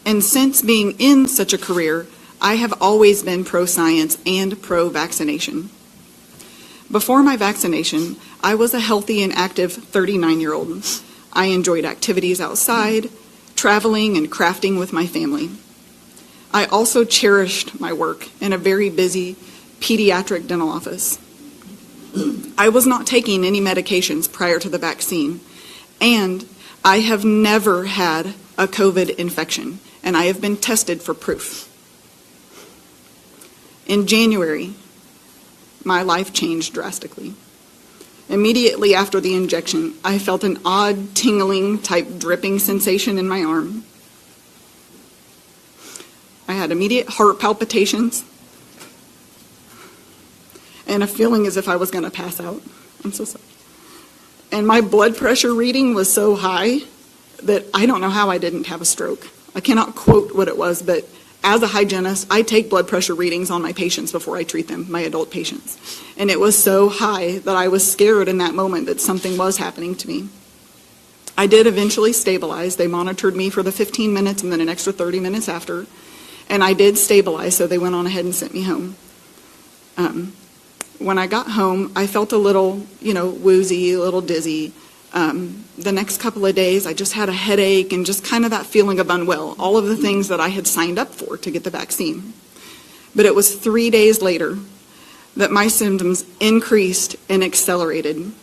And since being in such a career, I have always been pro-science and pro-vaccination. Before my vaccination, I was a healthy and active 39-year-old. I enjoyed activities outside, traveling and crafting with my family. I also cherished my work in a very busy pediatric dental office. I was not taking any medications prior to the vaccine, and I have never had a COVID infection, and I have been tested for proof. In January, my life changed drastically. Immediately after the injection, I felt an odd tingling type dripping sensation in my arm. I had immediate heart palpitations and a feeling as if I was going to pass out. I'm so sorry. And my blood pressure reading was so high that I don't know how I didn't have a stroke. I cannot quote what it was, but as a hygienist, I take blood pressure readings on my patients before I treat them, my adult patients. And it was so high that I was scared in that moment that something was happening to me. I did eventually stabilize. They monitored me for the 15 minutes and then an extra 30 minutes after. And I did stabilize, so they went on ahead and sent me home. When I got home, I felt a little, woozy, a little dizzy. The next couple of days, I just had a headache and just kind of that feeling of unwell, all of the things that I had signed up for to get the vaccine. But it was 3 days later that my symptoms increased and accelerated.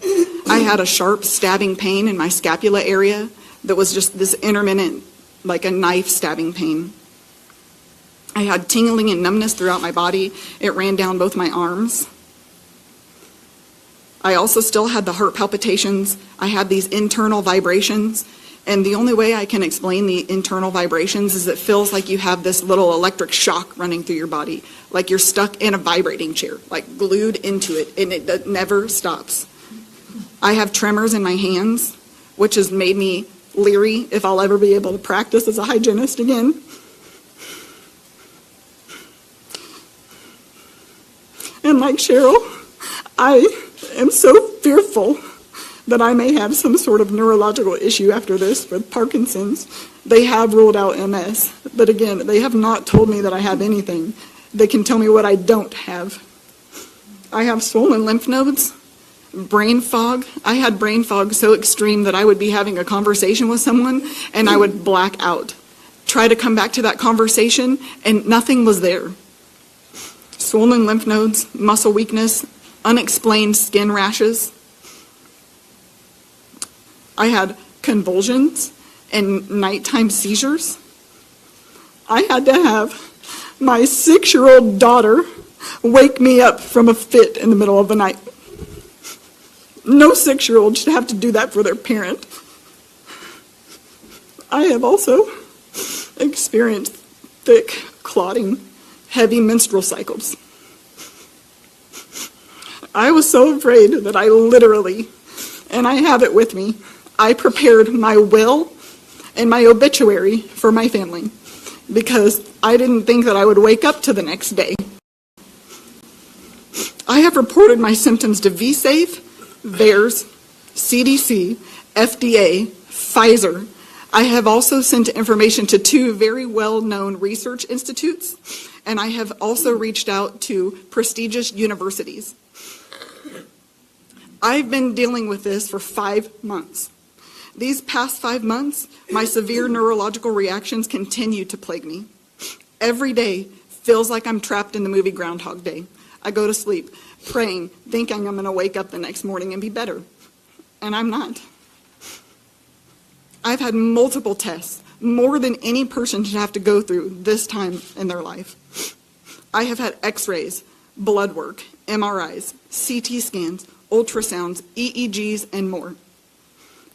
I had a sharp stabbing pain in my scapula area that was just this intermittent, like a knife stabbing pain. I had tingling and numbness throughout my body. It ran down both my arms. I also still had the heart palpitations. I had these internal vibrations. And the only way I can explain the internal vibrations is it feels like you have this little electric shock running through your body, like you're stuck in a vibrating chair, like glued into it, and it never stops. I have tremors in my hands, which has made me leery if I'll ever be able to practice as a hygienist again. And like Cheryl, I am so fearful that I may have some sort of neurological issue after this with Parkinson's. They have ruled out MS, but again, they have not told me that I have anything. They can tell me what I don't have. I have swollen lymph nodes, brain fog. I had brain fog so extreme that I would be having a conversation with someone and I would black out. Try to come back to that conversation and nothing was there. Swollen lymph nodes, muscle weakness, unexplained skin rashes. I had convulsions and nighttime seizures. I had to have my 6-year-old daughter wake me up from a fit in the middle of the night. No 6-year-old should have to do that for their parent. I have also experienced thick, clotting, heavy menstrual cycles. I was so afraid that I literally, and I have it with me, I prepared my will and my obituary for my family because I didn't think that I would wake up to the next day. I have reported my symptoms to VSafe, VAERS, CDC, FDA, Pfizer. I have also sent information to 2 very well-known research institutes, and I have also reached out to prestigious universities. I've been dealing with this for 5 months. These past 5 months, my severe neurological reactions continue to plague me. Every day feels like I'm trapped in the movie Groundhog Day. I go to sleep praying, thinking I'm going to wake up the next morning and be better. And I'm not. I've had multiple tests, more than any person should have to go through this time in their life. I have had x-rays, blood work, MRIs, CT scans, ultrasounds, EEGs, and more.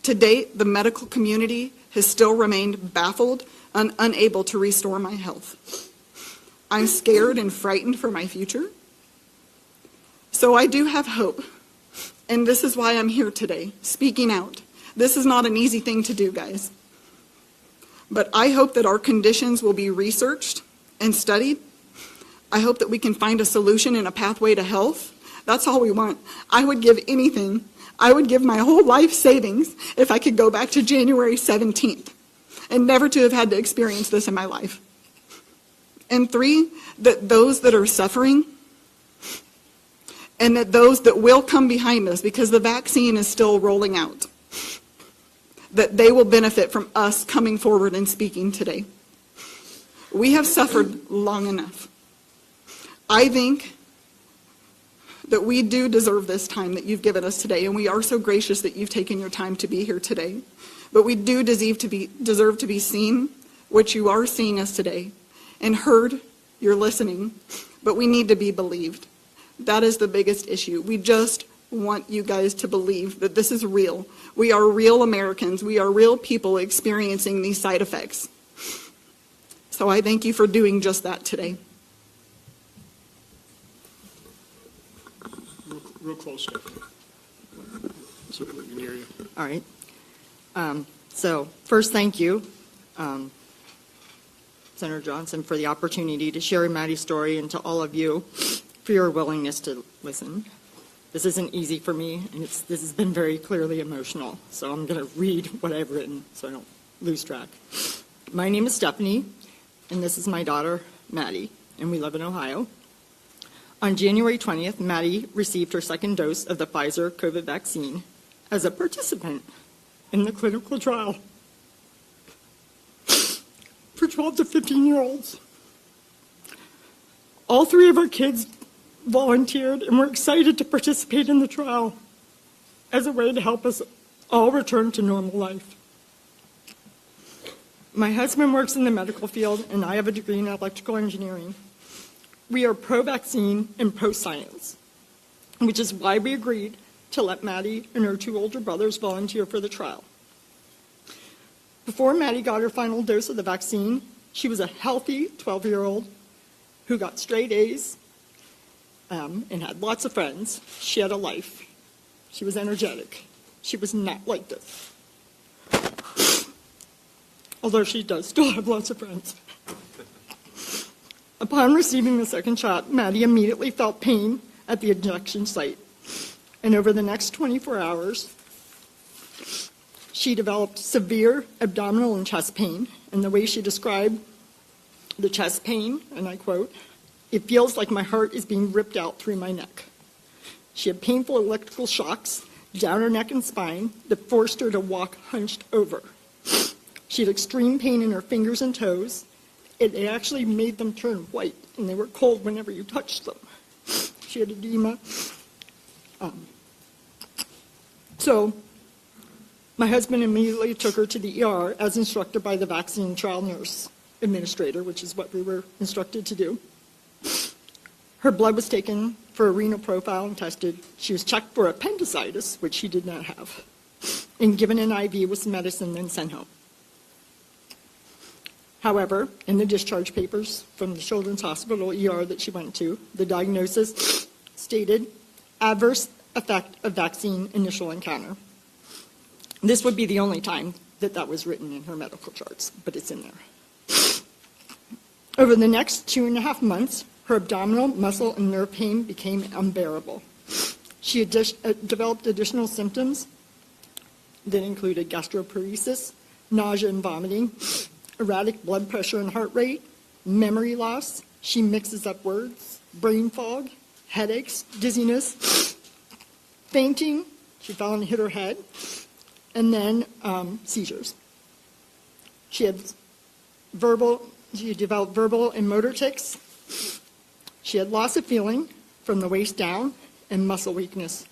To date, the medical community has still remained baffled and unable to restore my health. I'm scared and frightened for my future. So I do have hope, and this is why I'm here today, speaking out. This is not an easy thing to do, guys. But I hope that our conditions will be researched and studied. I hope that we can find a solution and a pathway to health. That's all we want. I would give anything. I would give my whole life savings if I could go back to January 17th and never to have had to experience this in my life. And 3, that those that are suffering and that those that will come behind us, because the vaccine is still rolling out, that they will benefit from us coming forward and speaking today. We have suffered long enough. I think that we do deserve this time that you've given us today, and we are so gracious that you've taken your time to be here today. But we do deserve to be seen, which you are seeing us today, and heard, you're listening, but we need to be believed. That is the biggest issue. We just want you guys to believe that this is real. We are real Americans. We are real people experiencing these side effects. So I thank you for doing just that today. Real close, Stephanie, so we can hear you. All right. So first, thank you, Senator Johnson, for the opportunity to share Maddie's story, and to all of you for your willingness to listen. This isn't easy for me, and this has been very clearly emotional. So I'm going to read what I've written so I don't lose track. My name is Stephanie, and this is my daughter, Maddie, and we live in Ohio. On January 20th, Maddie received her second dose of the Pfizer COVID vaccine as a participant in the clinical trial for 12 to 15-year-olds. All 3 of our kids volunteered and were excited to participate in the trial as a way to help us all return to normal life. My husband works in the medical field, and I have a degree in electrical engineering. We are pro-vaccine and pro-science, which is why we agreed to let Maddie and her 2 older brothers volunteer for the trial. Before Maddie got her final dose of the vaccine, she was a healthy 12-year-old who got straight A's and had lots of friends. She had a life. She was energetic. She was not like this. Although she does still have lots of friends. Upon receiving the second shot, Maddie immediately felt pain at the injection site. And over the next 24 hours, she developed severe abdominal and chest pain. And the way she described the chest pain, and I quote, "It feels like my heart is being ripped out through my neck." She had painful electrical shocks down her neck and spine that forced her to walk hunched over. She had extreme pain in her fingers and toes. It actually made them turn white, and they were cold whenever you touched them. She had edema. So my husband immediately took her to the ER as instructed by the vaccine trial nurse administrator, which is what we were instructed to do. Her blood was taken for a renal profile and tested. She was checked for appendicitis, which she did not have, and given an IV with some medicine, then sent home. However, in the discharge papers from the Children's Hospital ER that she went to, the diagnosis stated adverse effect of vaccine initial encounter. This would be the only time that that was written in her medical charts, but it's in there. Over the next 2.5 months, her abdominal, muscle, and nerve pain became unbearable. She had developed additional symptoms that included gastroparesis, nausea and vomiting, erratic blood pressure and heart rate, memory loss. She mixes up words, brain fog, headaches, dizziness, fainting. She fell and hit her head, and then seizures. She developed verbal and motor tics. She had loss of feeling from the waist down and muscle weakness.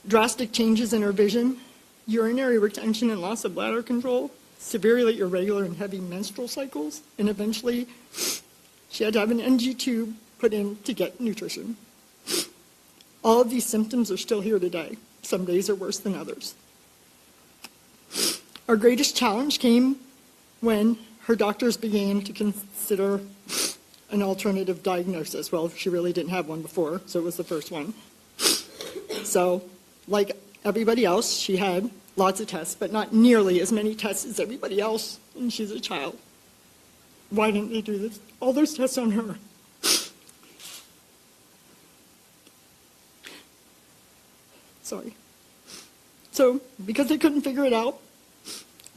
Drastic changes in her vision, urinary retention and loss of bladder control, severely irregular and heavy menstrual cycles, and eventually she had to have an NG tube put in to get nutrition. All of these symptoms are still here today. Some days are worse than others. Our greatest challenge came when her doctors began to consider an alternative diagnosis. Well, she really didn't have one before, so it was the first one. So, like everybody else, she had lots of tests, but not nearly as many tests as everybody else, and she's a child. Why didn't they do this? All those tests on her. Sorry. So, because they couldn't figure it out,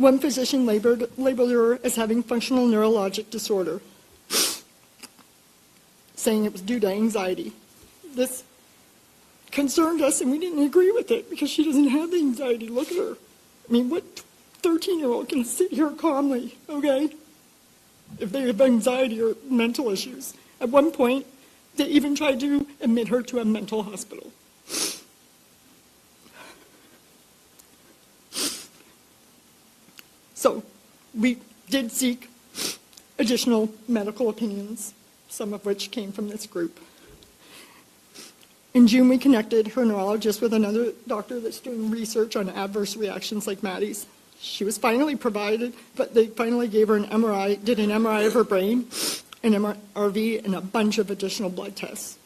One physician labeled her as having functional neurologic disorder, saying it was due to anxiety. This concerned us, and we didn't agree with it because she doesn't have anxiety. Look at her. I mean, what 13-year-old can sit here calmly, okay, if they have anxiety or mental issues? At one point, they even tried to admit her to a mental hospital. So we did seek additional medical opinions, some of which came from this group. In June, we connected her neurologist with another doctor that's doing research on adverse reactions like Maddie's. She was finally provided, but they finally gave her an MRI, did an MRI of her brain, an MRV, and a bunch of additional blood tests.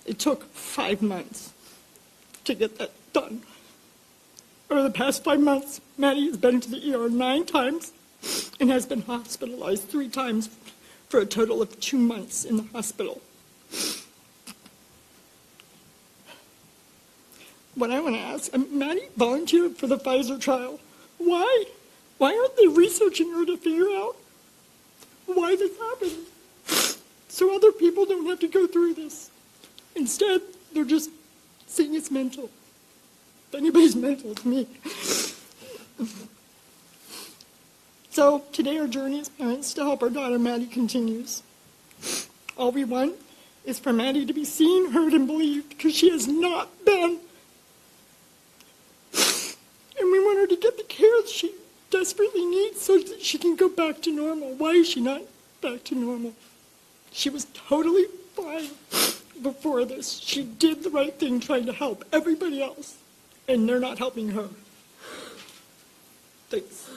It took 5 months to get that done. Over the past 5 months, Maddie has been to the ER 9 times and has been hospitalized 3 times for a total of 2 months in the hospital. What I want to ask, Maddie volunteered for the Pfizer trial. Why? Why aren't they researching her to figure out why this happened? So other people don't have to go through this. Instead, they're just saying it's mental. If anybody's mental, it's me. So today our journey as parents to help our daughter Maddie continues. All we want is for Maddie to be seen, heard, and believed, because she has not been. And we want her to get the care she desperately needs so that she can go back to normal. Why is she not back to normal? She was totally fine before this. She did the right thing trying to help everybody else, and they're not helping her. Thanks.